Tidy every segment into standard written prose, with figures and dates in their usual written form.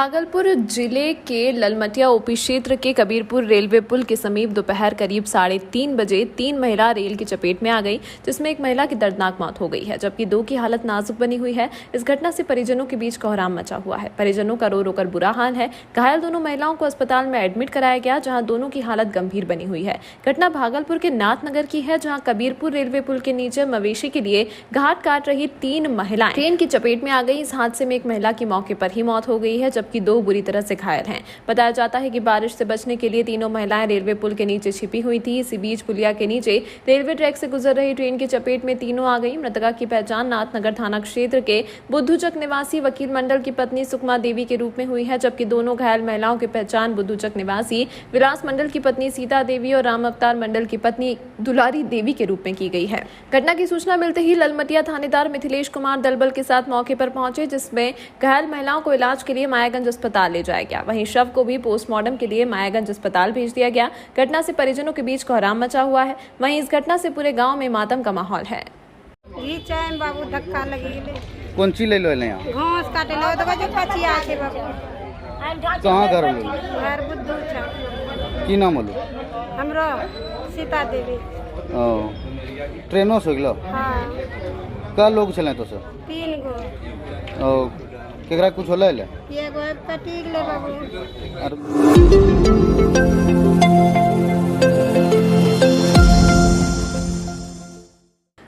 भागलपुर जिले के ललमटिया ओपी क्षेत्र के कबीरपुर रेलवे पुल के समीप दोपहर करीब 3:30 बजे 3 महिला रेल की चपेट में आ गई, जिसमें एक महिला की दर्दनाक मौत हो गई है, जबकि 2 की हालत नाजुक बनी हुई है। इस घटना से परिजनों के बीच कोहराम मचा हुआ है। परिजनों का रो रो कर बुरा हाल है। घायल दोनों महिलाओं को अस्पताल में एडमिट कराया गया, जहाँ दोनों की हालत गंभीर बनी हुई है। घटना भागलपुर के नाथनगर की है, जहाँ कबीरपुर रेलवे पुल के नीचे मवेशी के लिए घाट काट रही 3 महिलाएं ट्रेन की चपेट में आ गई। इस हादसे में एक महिला की मौके पर ही मौत हो गई है, जबकि 2 बुरी तरह से घायल हैं। बताया जाता है कि बारिश से बचने के लिए तीनों महिलाएं रेलवे पुल के नीचे छिपी हुई थी। इसी बीच पुलिया के नीचे रेलवे ट्रैक से गुजर रही ट्रेन की चपेट में तीनों आ गई। मृतका की पहचान नाथनगर थाना क्षेत्र के बुद्धूचक निवासी वकील मंडल की पत्नी सुकमा देवी के रूप में हुई है, जबकि दोनों घायल महिलाओं की पहचान बुद्धूचक निवासी विलास मंडल की पत्नी सीता देवी और राम अवतार मंडल की पत्नी दुलारी देवी के रूप में की गई है। घटना की सूचना मिलते ही ललमटिया थानेदार मिथिलेश कुमार दलबल के साथ मौके पर पहुंचे, जिसमें घायल महिलाओं को इलाज के लिए मायागंज अस्पताल ले जाया गया। वहीं शव को भी पोस्टमार्टम के लिए मायागंज अस्पताल भेज दिया गया। घटना से परिजनों के बीच कोहराम मचा हुआ है। वहीं इस घटना से पूरे गांव में मातम का माहौल है। ई चैन बाबू धक्का लगी गेले कौन चीज ले लो यहाँ घास काटे लो तो जो पचिया छे बाबू कहाँ घर लो घर बुद्धू छ की नाम लो हमरो सीता देवी ओ ट्रेनों से गेलो हां का लोग चले तो सर 3 गो ओ केकरा कुछ होले ले एगो कटिक ले बाबू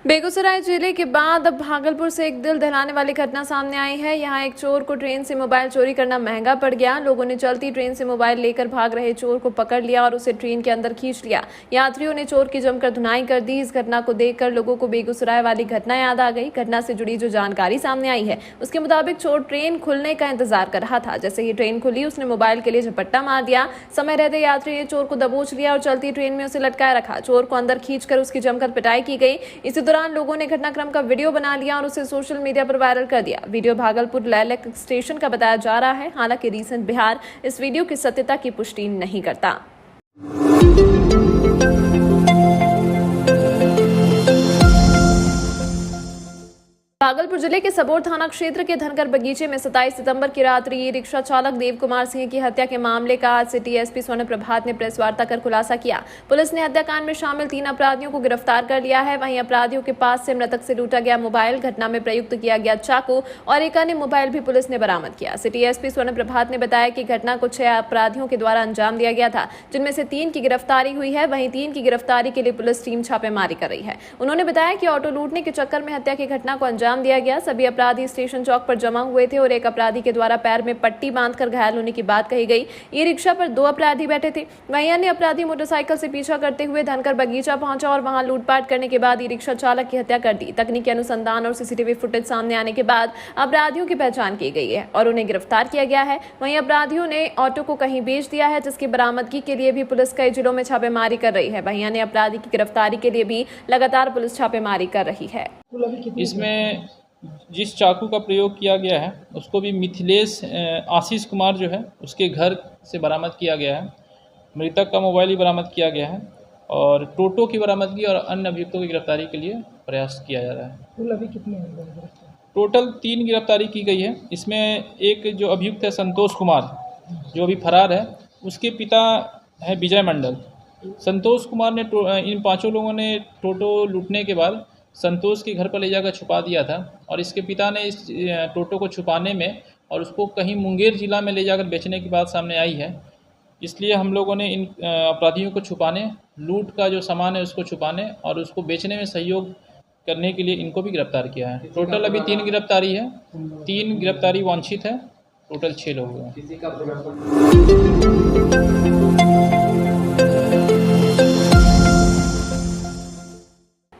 बेगूसराय जिले के बाद अब भागलपुर से एक दिल दहलाने वाली घटना सामने आई है। यहाँ एक चोर को ट्रेन से मोबाइल चोरी करना महंगा पड़ गया। लोगों ने चलती ट्रेन से मोबाइल लेकर भाग रहे चोर को पकड़ लिया और उसे ट्रेन के अंदर खींच लिया। यात्रियों ने चोर की जमकर धुनाई कर दी। इस घटना को देखकर लोगों को बेगूसराय वाली घटना याद आ गई। घटना से जुड़ी जो जानकारी सामने आई है, उसके मुताबिक चोर ट्रेन खुलने का इंतजार कर रहा था। जैसे ही ट्रेन खुली, उसने मोबाइल के लिए झपट्टा मार दिया। समय रहते यात्री ने चोर को दबोच लिया और चलती ट्रेन में उसे लटकाए रखा। चोर को अंदर खींचकर उसकी जमकर पिटाई की गई। इसी दौरान लोगों ने घटनाक्रम का वीडियो बना लिया और उसे सोशल मीडिया पर वायरल कर दिया। वीडियो भागलपुर लैलक स्टेशन का बताया जा रहा है। हालांकि रीसेंट बिहार इस वीडियो की सत्यता की पुष्टि नहीं करता। भागलपुर जिले के सबौर थाना क्षेत्र के धनकर बगीचे में 27 सितंबर की रात्रि ई रिक्शा चालक देव कुमार सिंह की हत्या के मामले का आज सिटी एसपी स्वर्ण प्रभात ने प्रेस वार्ता कर खुलासा किया। पुलिस ने हत्याकांड में शामिल 3 अपराधियों को गिरफ्तार कर लिया है। वहीं अपराधियों के पास से मृतक से लूटा गया मोबाइल, घटना में प्रयुक्त किया गया चाकू और एक अन्य मोबाइल भी पुलिस ने बरामद किया। सिटी एसपी स्वर्ण प्रभात ने बताया कि घटना को 6 अपराधियों के द्वारा अंजाम दिया गया था, जिनमें से 3 की गिरफ्तारी हुई है। वहीं 3 की गिरफ्तारी के लिए पुलिस टीम छापेमारी कर रही है। उन्होंने बताया कि ऑटो लूटने के चक्कर में हत्या की घटना को अंजाम दिया गया। सभी अपराधी स्टेशन चौक पर जमा हुए थे और एक अपराधी के द्वारा पैर में पट्टी बांधकर घायल होने की बात कही गई। ई रिक्शा पर 2 अपराधी बैठे थे। वहीं अन्य अपराधी मोटरसाइकिल से पीछा करते हुए धनकर बगीचा पहुंचा और वहां लूटपाट करने के बाद ई रिक्शा चालक की हत्या कर दी। तकनीकी अनुसंधान और सीसीटीवी फुटेज सामने आने के बाद अपराधियों की पहचान की गई है और उन्हें गिरफ्तार किया गया है। वहीं अपराधियों ने ऑटो को कहीं बेच दिया है, जिसकी बरामदगी के लिए भी पुलिस कई जिलों में छापेमारी कर रही है। वहीं अन्य अपराधी की गिरफ्तारी के लिए भी लगातार पुलिस छापेमारी कर रही है। इसमें जिस चाकू का प्रयोग किया गया है उसको भी मिथिलेश आशीष कुमार जो है उसके घर से बरामद किया गया है। मृतक का मोबाइल भी बरामद किया गया है और टोटो की बरामदगी और अन्य अभियुक्तों की गिरफ्तारी के लिए प्रयास किया जा रहा है। कुल अभी कितने हैं? टोटल 3 गिरफ्तारी की गई है। इसमें एक जो अभियुक्त है संतोष कुमार, जो अभी फरार है, उसके पिता है विजय मंडल। संतोष कुमार ने इन 5 लोगों ने टोटो लूटने के बाद संतोष के घर पर ले जाकर छुपा दिया था और इसके पिता ने इस टोटो को छुपाने में और उसको कहीं मुंगेर जिला में ले जाकर बेचने की बात सामने आई है। इसलिए हम लोगों ने इन अपराधियों को छुपाने, लूट का जो सामान है उसको छुपाने और उसको बेचने में सहयोग करने के लिए इनको भी गिरफ्तार किया है। टोटल अभी 3 गिरफ्तारी है, 3 गिरफ्तारी वांछित है, टोटल 6 लोग हैं।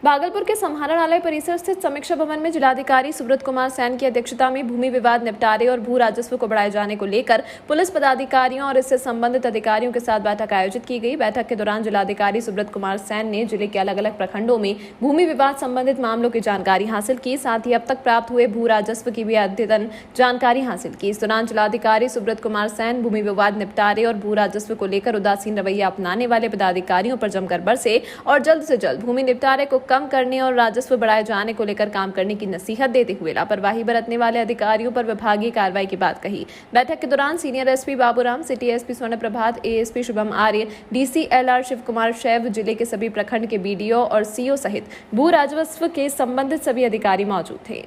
भागलपुर के समाहरणालय परिसर स्थित समीक्षा भवन में जिलाधिकारी सुब्रत कुमार सैन की अध्यक्षता में भूमि विवाद निपटारे और भू राजस्व को बढ़ाए जाने को लेकर पुलिस पदाधिकारियों और इससे संबंधित अधिकारियों के साथ बैठक आयोजित की गई। बैठक के दौरान जिलाधिकारी सुब्रत कुमार सैन ने जिले के अलग अलग प्रखंडों में भूमि विवाद संबंधित मामलों की जानकारी हासिल की, साथ ही अब तक प्राप्त हुए भू राजस्व की भी अद्यतन जानकारी हासिल की। इस दौरान जिलाधिकारी सुब्रत कुमार सैन भूमि विवाद निपटारे और भू राजस्व को लेकर उदासीन रवैया अपनाने वाले पदाधिकारियों पर जमकर बरसे और जल्द से जल्द भूमि निपटारे को कम कम करने और राजस्व बढ़ाए जाने को लेकर काम करने की नसीहत देते हुए लापरवाही बरतने वाले अधिकारियों पर विभागीय कार्रवाई की बात कही। बैठक के दौरान senior SP Baburam, city SP स्वर्ण प्रभात, एएसपी शुभम आर्य, डीसीएलआर शिव कुमार शैव, जिले के सभी प्रखंड के बीडीओ और सीओ सहित भू राजस्व के संबंधित सभी अधिकारी मौजूद थे।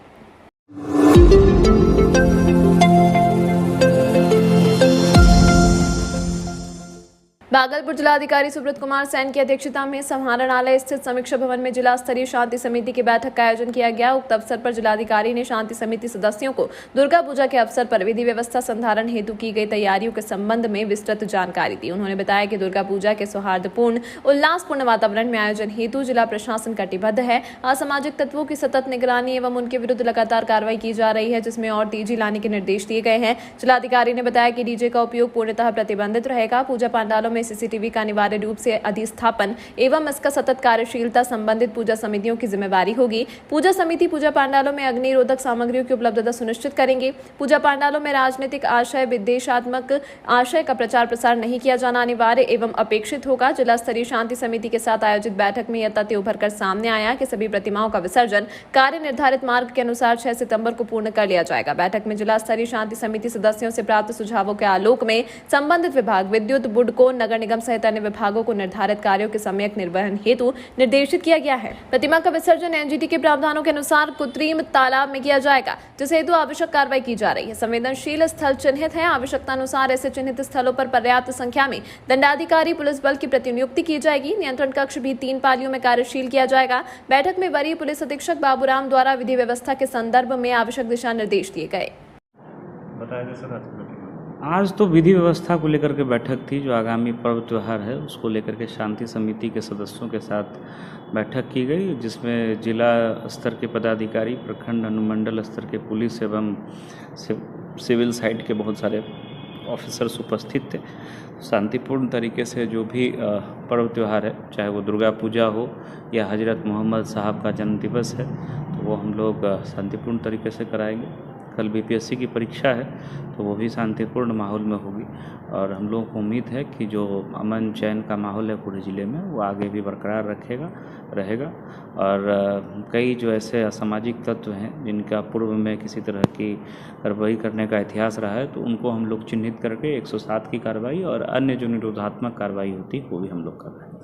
भागलपुर जिलाधिकारी सुब्रत कुमार सैन की अध्यक्षता में समाहरणालय स्थित समीक्षा भवन में जिला स्तरीय शांति समिति की बैठक का आयोजन किया गया। उक्त अवसर पर जिलाधिकारी ने शांति समिति सदस्यों को दुर्गा पूजा के अवसर पर विधि व्यवस्था संधारण हेतु की गई तैयारियों के संबंध में विस्तृत जानकारी दी। उन्होंने बताया कि दुर्गा पूजा के सौहार्दपूर्ण उल्लासपूर्ण वातावरण में आयोजन हेतु जिला प्रशासन कटिबद्ध है। असामाजिक तत्वों की सतत निगरानी एवं उनके विरुद्ध लगातार कार्रवाई की जा रही है, जिसमें और तेजी लाने के निर्देश दिए गए हैं। जिलाधिकारी ने बताया कि डीजे का उपयोग पूर्णतः प्रतिबंधित रहेगा। पूजा पंडालों में सीसीटीवी का अनिवार्य रूप से अधिस्थापन एवं इसका सतत कार्यशीलता संबंधित पूजा समितियों की जिम्मेवारी होगी। पूजा समिति पूजा पंडालों में अग्निरोधक सामग्रियों की उपलब्धता सुनिश्चित करेंगे। पूजा पंडालों में राजनीतिक आशय, विद्वेषात्मक आशय का प्रचार प्रसार नहीं किया जाना अनिवार्य एवं अपेक्षित होगा। जिला स्तरीय शांति समिति के साथ आयोजित बैठक में यह तथ्य उभर कर सामने आया कि सभी प्रतिमाओं का विसर्जन कार्य निर्धारित मार्ग के अनुसार 6 सितंबर को पूर्ण कर लिया जाएगा। बैठक में जिला स्तरीय शांति समिति सदस्यों से प्राप्त सुझावों के आलोक में संबंधित विभाग, विद्युत, बुडको, नगर निगम सहित अन्य विभागों को निर्धारित कार्यों के सम्यक निर्वहन हेतु निर्देशित किया गया है। प्रतिमा का विसर्जन एनजीटी के प्रावधानों के अनुसार कृत्रिम तालाब में किया जाएगा, जिस हेतु आवश्यक कार्रवाई की जा रही है। संवेदनशील स्थल चिन्हित है। आवश्यकता अनुसार ऐसे चिन्हित स्थलों पर पर्याप्त संख्या में दंडाधिकारी पुलिस बल की प्रतिनियुक्ति की जाएगी। नियंत्रण कक्ष भी 3 पालियों में कार्यशील किया जाएगा। बैठक में वरीय पुलिस अधीक्षक बाबूराम द्वारा विधि व्यवस्था के संदर्भ में आवश्यक दिशा निर्देश दिए गए। आज तो विधि व्यवस्था को लेकर के बैठक थी। जो आगामी पर्व त्यौहार है उसको लेकर के शांति समिति के सदस्यों के साथ बैठक की गई, जिसमें जिला स्तर के पदाधिकारी, प्रखंड अनुमंडल स्तर के पुलिस एवं सिविल साइड के बहुत सारे ऑफिसर्स उपस्थित थे। शांतिपूर्ण तरीके से जो भी पर्व त्यौहार है, चाहे वो दुर्गा पूजा हो या हजरत मोहम्मद साहब का जन्म दिवस है, तो वो हम लोग शांतिपूर्ण तरीके से कराएंगे। कल बीपीएससी की परीक्षा है तो वो भी शांतिपूर्ण माहौल में होगी और हम लोगों को उम्मीद है कि जो अमन चैन का माहौल है पूरे ज़िले में वो आगे भी बरकरार रहेगा। और कई जो ऐसे असामाजिक तत्व हैं जिनका पूर्व में किसी तरह की कार्रवाई करने का इतिहास रहा है, तो उनको हम लोग चिन्हित करके 107 की कार्रवाई और अन्य जो निरोधात्मक कार्रवाई होती है वो भी हम लोग कर रहे हैं।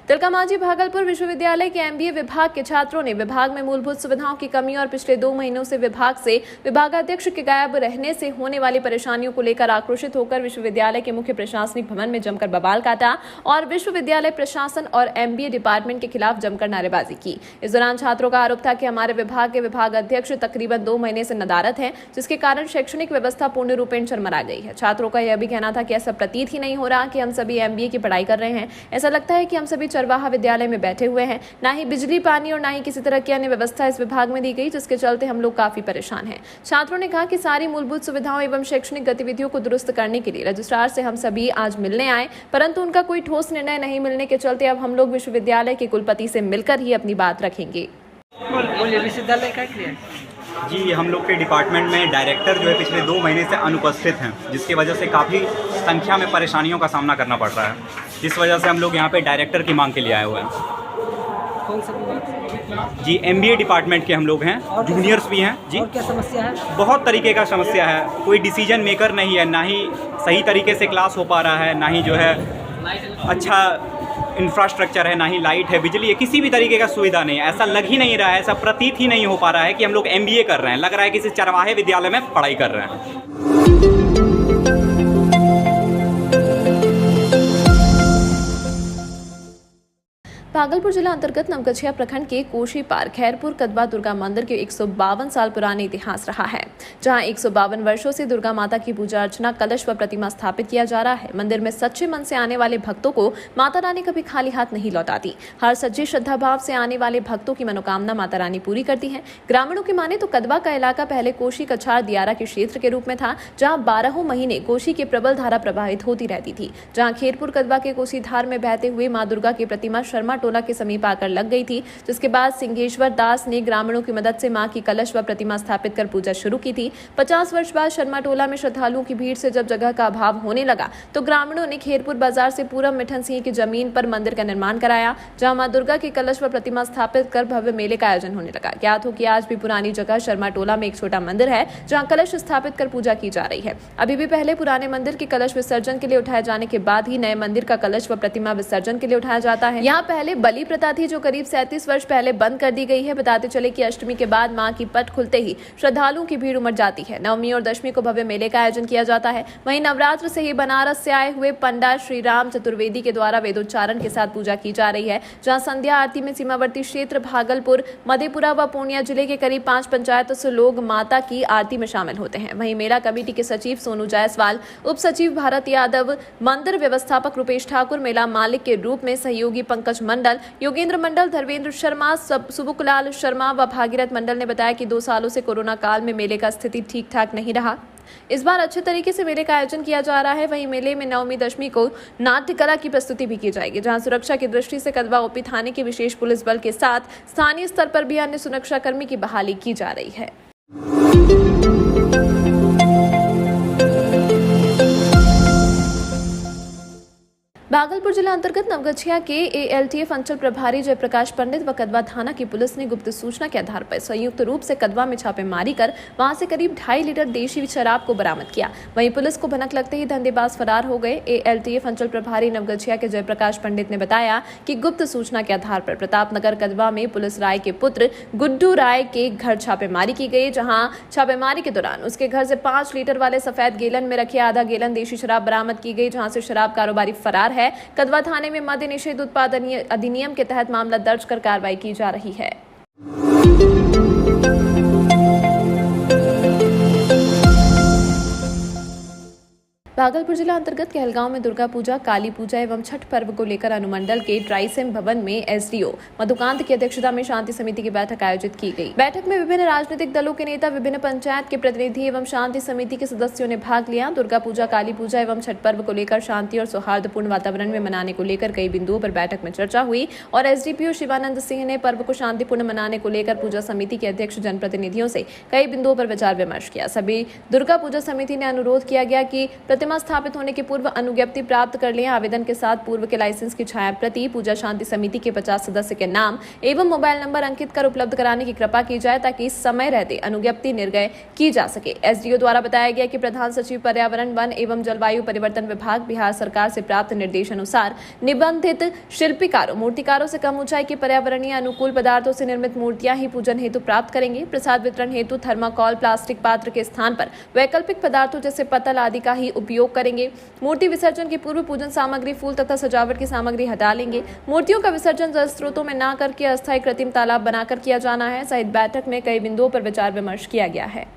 तिलकामांझी भागलपुर विश्वविद्यालय के एमबीए विभाग के छात्रों ने विभाग में मूलभूत सुविधाओं की कमी और पिछले 2 महीनों से विभाग से विभागाध्यक्ष के गायब रहने से होने वाली परेशानियों को लेकर आक्रोशित होकर विश्वविद्यालय के मुख्य प्रशासनिक भवन में जमकर बवाल काटा और विश्वविद्यालय प्रशासन और एमबीए डिपार्टमेंट के खिलाफ जमकर नारेबाजी की। इस दौरान छात्रों का आरोप था कि हमारे विभाग के विभागाध्यक्ष तकरीबन 2 महीने से नदारद है, जिसके कारण शैक्षणिक व्यवस्था पूर्ण रूपेण चरमरा गई है। छात्रों का यह भी कहना था कि ऐसा प्रतीत ही नहीं हो रहा कि हम सभी एमबीए की पढ़ाई कर रहे हैं। ऐसा लगता है कि हम सभी चरवाहा विद्यालय में बैठे हुए हैं। ना ही बिजली, पानी और ना ही किसी तरह की अन्य व्यवस्था इस विभाग में दी गई, जिसके चलते हम लोग काफी परेशान हैं। छात्रों ने कहा कि सारी मूलभूत सुविधाओं एवं शैक्षणिक गतिविधियों को दुरुस्त करने के लिए रजिस्ट्रार से हम सभी आज मिलने आए, परंतु उनका कोई ठोस निर्णय नहीं मिलने के चलते अब हम लोग विश्वविद्यालय के कुलपति से मिलकर ही अपनी बात रखेंगे। विश्वविद्यालय का जी, हम लोग के डिपार्टमेंट में डायरेक्टर जो है पिछले 2 महीने से अनुपस्थित हैं, जिसकी वजह से काफ़ी संख्या में परेशानियों का सामना करना पड़ रहा है। जिस वजह से हम लोग यहाँ पे डायरेक्टर की मांग के लिए आए हुए हैं। कौन सा विभाग? जी, एमबीए डिपार्टमेंट के हम लोग हैं, जूनियर्स भी हैं जी। और क्या समस्या है? बहुत तरीके का समस्या है। कोई डिसीजन मेकर नहीं है, ना ही सही तरीके से क्लास हो पा रहा है, ना ही जो है अच्छा इंफ्रास्ट्रक्चर है, ना ही लाइट है, बिजली है, किसी भी तरीके का सुविधा नहीं है। ऐसा लग ही नहीं रहा है, ऐसा प्रतीत ही नहीं हो पा रहा है कि हम लोग एमबीए कर रहे हैं। लग रहा है किसी चरवाहे विद्यालय में पढ़ाई कर रहे हैं। भागलपुर जिला अंतर्गत नवगछिया प्रखंड के कोशी पार खैरपुर कदवा दुर्गा मंदिर के 152 साल पुराने इतिहास रहा है, जहां 152 वर्षों से दुर्गा माता की पूजा अर्चना, कलश व प्रतिमा स्थापित किया जा रहा है। मंदिर में सच्चे मन से आने वाले भक्तों को माता रानी कभी खाली हाथ नहीं लौटाती। हर सच्चे श्रद्धा भाव से आने वाले भक्तों की मनोकामना माता रानी पूरी करती है। ग्रामीणों की माने तो कदवा का इलाका पहले कोशी कछार दियारा के क्षेत्र के रूप में था, जहाँ 12 महीने कोशी की प्रबल धारा प्रवाहित होती रहती थी। जहाँ खैरपुर कदवा के कोसी धार में बहते हुए माँ दुर्गा की प्रतिमा शर्मा टोला के समीप आकर लग गई थी, जिसके बाद सिंहेश्वर दास ने ग्रामीणों की मदद से मां की कलश व प्रतिमा स्थापित कर पूजा शुरू की थी। 50 वर्ष बाद शर्मा टोला में श्रद्धालुओं की भीड़ से जब जगह का अभाव होने लगा तो ग्रामीणों ने खेरपुर बाजार से पूरब मिठन सिंह की जमीन पर मंदिर का निर्माण कराया, जहां मां दुर्गा की कलश व प्रतिमा स्थापित कर भव्य मेले का आयोजन होने लगा। ज्ञात हो कि आज भी पुरानी जगह शर्मा टोला में एक छोटा मंदिर है, जहां कलश स्थापित कर पूजा की जा रही है। अभी भी पहले पुराने मंदिर के कलश विसर्जन के लिए उठाए जाने के बाद ही नए मंदिर का कलश व प्रतिमा विसर्जन के लिए उठाया जाता है। यहाँ पहले बलि प्रथा थी, जो करीब 37 वर्ष पहले बंद कर दी गई है। बताते चले कि अष्टमी के बाद मां की पट खुलते ही श्रद्धालुओं की भीड़ उमड़ जाती है। नवमी और दशमी को भव्य मेले का आयोजन किया जाता है। वहीं नवरात्र से ही बनारस से आए हुए पंडा श्री राम चतुर्वेदी के द्वारा वेदोच्चारण के साथ पूजा की जा रही है, जहां संध्या आरती में सीमावर्ती क्षेत्र भागलपुर, मधेपुरा व पूर्णिया जिले के करीब 5 पंचायतों से लोग माता की आरती में शामिल होते हैं। वहीं मेला कमेटी के सचिव सोनू जायसवाल, उप सचिव भारत यादव, मंदिर व्यवस्थापक रुपेश ठाकुर, मेला मालिक के रूप में सहयोगी पंकज मंडल, योगेंद्र मंडल, धर्मेंद्र शर्मा, सुबुकलाल शर्मा व भागीरथ मंडल ने बताया कि 2 सालों से कोरोना काल में मेले का स्थिति ठीक ठाक नहीं रहा। इस बार अच्छे तरीके से मेले का आयोजन किया जा रहा है। वहीं मेले में नवमी दशमी को नाट्य कला की प्रस्तुति भी की जाएगी, जहां सुरक्षा की दृष्टि से कदवा ओपी थाने के विशेष पुलिस बल के साथ स्थानीय स्तर पर भी अन्य सुरक्षाकर्मी की बहाली की जा रही है। भागलपुर जिला अंतर्गत नवगछिया के ALTF अंचल प्रभारी जयप्रकाश पंडित व कदवा थाना की पुलिस ने गुप्त सूचना के आधार पर संयुक्त रूप से कदवा में छापेमारी कर वहां से करीब 2.5 लीटर देशी शराब को बरामद किया। वहीं पुलिस को भनक लगते ही धंधेबाज फरार हो गए। ALTF अंचल प्रभारी नवगछिया के जयप्रकाश पंडित ने बताया कि गुप्त सूचना के आधार पर प्रतापनगर कदवा में पुलिस राय के पुत्र गुड्डू राय के घर छापेमारी की गई, जहाँ छापेमारी के दौरान उसके घर से 5 लीटर वाले सफेद गैलन में रखे आधा गैलन देशी शराब बरामद की गई, जहाँ से शराब कारोबारी फरार है। कदवा थाने में मद्य निषेध उत्पाद अधिनियम के तहत मामला दर्ज कर कार्रवाई की जा रही है। भागलपुर जिला अंतर्गत कहलगांव में दुर्गा पूजा, काली पूजा एवं छठ पर्व को लेकर अनुमंडल के ट्राइसेम भवन में SDO मधुकांत की अध्यक्षता में शांति समिति की बैठक आयोजित की गई। बैठक में विभिन्न राजनीतिक दलों के नेता, विभिन्न पंचायत के प्रतिनिधि एवं शांति समिति के सदस्यों ने भाग लिया। दुर्गा पूजा, काली पूजा एवं छठ पर्व को लेकर शांति और सौहार्दपूर्ण वातावरण में मनाने को लेकर कई बिंदुओं पर बैठक में चर्चा हुई और SDPO शिवानंद सिंह ने पर्व को शांतिपूर्ण मनाने को लेकर पूजा समिति के अध्यक्ष जनप्रतिनिधियों से कई बिंदुओं पर विचार विमर्श किया। सभी दुर्गा पूजा समिति ने अनुरोध किया गया कि प्रतिमा स्थापित होने के पूर्व अनुज्ञप्ति प्राप्त कर लें। आवेदन के साथ पूर्व के लाइसेंस की छाया प्रति पूजा शांति समिति के 50 सदस्य के नाम एवं मोबाइल नंबर अंकित कर उपलब्ध कराने की कृपा की जाए, ताकि समय रहते अनुज्ञप्ति निर्गय की जा सके। SDO द्वारा बताया गया कि प्रधान सचिव पर्यावरण, वन एवं जलवायु परिवर्तन विभाग बिहार सरकार से प्राप्त निर्देश अनुसार निबंधित शिल्पकारों, मूर्तिकारों से कम ऊंचाई के पर्यावरणीय अनुकूल पदार्थों से निर्मित मूर्तियां ही पूजन हेतु प्राप्त करेंगे। प्रसाद वितरण हेतु थर्माकोल प्लास्टिक पात्र के स्थान पर वैकल्पिक पदार्थों जैसे पतल आदि का ही उपयोग करेंगे। मूर्ति विसर्जन के पूर्व पूजन सामग्री, फूल तथा सजावट की सामग्री हटा लेंगे। मूर्तियों का विसर्जन जल स्रोतों में न करके अस्थायी कृत्रिम तालाब बनाकर किया जाना है। सहित बैठक में कई बिंदुओं पर विचार विमर्श किया गया है।